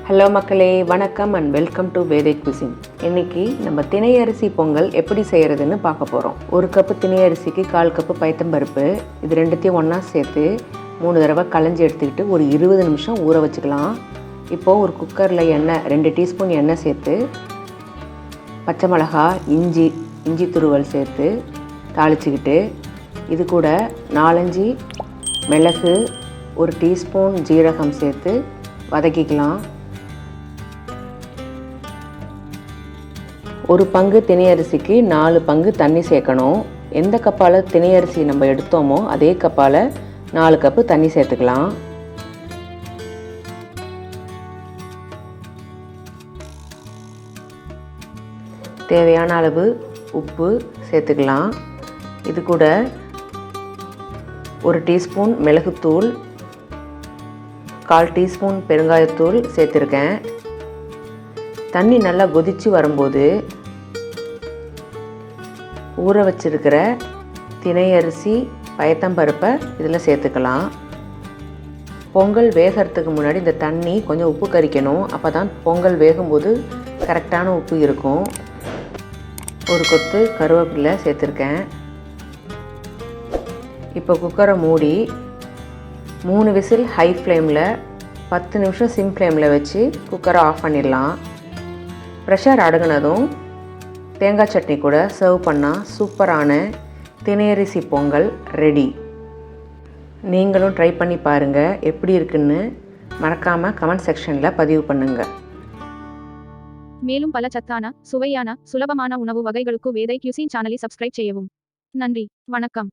Hello மக்களே, வணக்கம் and welcome to வேதை cuisine. இன்றைக்கி நம்ம திணை அரிசி பொங்கல் எப்படி செய்கிறதுன்னு பார்க்க போகிறோம். 1 கப்பு திணை அரிசிக்கு 1/4 கப்பு பயத்தம்பருப்பு, இது ரெண்டுத்தையும் ஒன்றா சேர்த்து 3 தடவை களைஞ்சி எடுத்துக்கிட்டு ஒரு 20 நிமிஷம் ஊற வச்சுக்கலாம். இப்போது ஒரு குக்கரில் எண்ணெய் 2 டீஸ்பூன் எண்ணெய் சேர்த்து பச்சை மிளகா, இஞ்சி துருவல் சேர்த்து தாளிச்சிக்கிட்டு, இது கூட 4-5 மிளகு, 1 டீஸ்பூன் ஜீரகம் சேர்த்து வதக்கிக்கலாம். 1 பங்கு திணை அரிசிக்கு 4 பங்கு தண்ணி சேர்க்கணும். எந்த கப்பால் திணை அரிசி நம்ம எடுத்தோமோ அதே கப்பால் 4 கப்பு தண்ணி சேர்த்துக்கலாம். தேவையான அளவு உப்பு சேர்த்துக்கலாம். இது கூட 1 டீஸ்பூன் மிளகுத்தூள், 1/4 டீஸ்பூன் பெருங்காயத்தூள் சேர்த்துருக்கேன். தண்ணி நல்லா கொதித்து வரும்போது ஊற வச்சிருக்கிற திணை அரிசி, பயத்தம்பருப்பை இதில் சேர்த்துக்கலாம். பொங்கல் வேகிறதுக்கு முன்னாடி இந்த தண்ணி கொஞ்சம் உப்பு கரிக்கணும். அப்போ தான் பொங்கல் வேகும்போது கரெக்டான உப்பு இருக்கும். 1 கொத்து கருவேப்பிலை சேர்த்துருக்கேன். இப்போ குக்கரை மூடி 3 விசில் ஹை ஃப்ளேமில் 10 நிமிஷம் சிம் ஃப்ளேமில் வச்சு குக்கரை ஆஃப் பண்ணிடலாம். ப்ரெஷர் அடங்கினதும் தேங்காய் சட்னி கூட சர்வ் பண்ணால் சூப்பரான திணை அரிசி பொங்கல் ரெடி. நீங்களும் ட்ரை பண்ணி பாருங்கள். எப்படி இருக்குன்னு மறக்காமல் கமெண்ட் செக்ஷனில் பதிவு பண்ணுங்கள். மேலும் பல சத்தான, சுவையான, சுலபமான உணவு வகைகளுக்கு வேதை குசின் சேனலை சப்ஸ்கிரைப் செய்யவும். நன்றி, வணக்கம்.